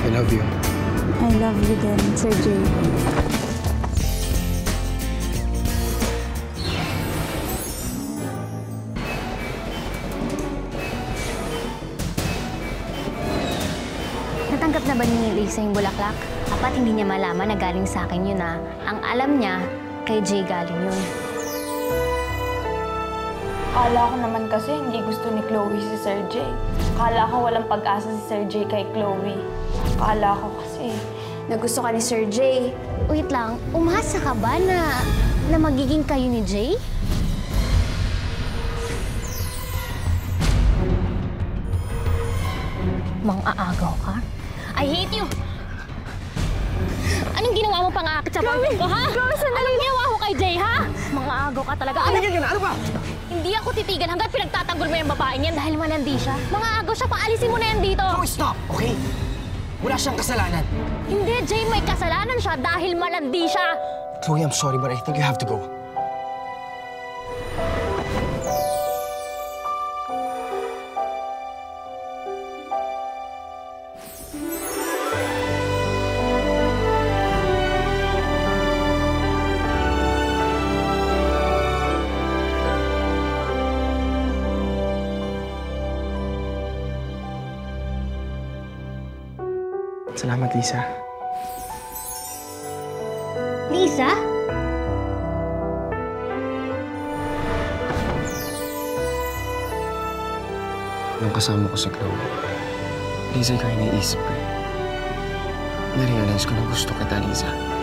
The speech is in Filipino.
I love you. I love you din, Sir Jay. Natanggap na ba ni Lisa yung bulaklak? Dapat hindi niya malaman na galing sa akin yun, ah. Ang alam niya, kay Jay galing yun. Akala ko naman kasi hindi gusto ni Chloe si Sir Jay. Akala ko walang pag-asa si Sir Jay kay Chloe. Akala ko kasi Na gusto ka ni Sir Jay. Wait lang, umasa ka ba na magiging kayo ni Jay? Mang-aagaw ka? I hate you! Anong ginawa mo pang-aakit sa boyfriend ko, ha? Anong ginawa mo kay Jay, ha? Mang-aagaw ka talaga. Ano yan? Ano ba? Hindi ako titigil hanggat pinagtatanggol mo yung babaeng yan dahil malandi siya. Mang-aagaw siya, paalisin mo na yan dito. Chloe, stop! Okay? Wala siyang kasalanan. Hindi, Jay, may kasalanan siya dahil malandi siya. Chloe, I'm sorry, but I think you have to go. Salamat, Lisa. Lisa? Nung kasama ko si Chloe, Lisa, ikaw iniisip ko eh. Narealize ko na gusto kita, Lisa.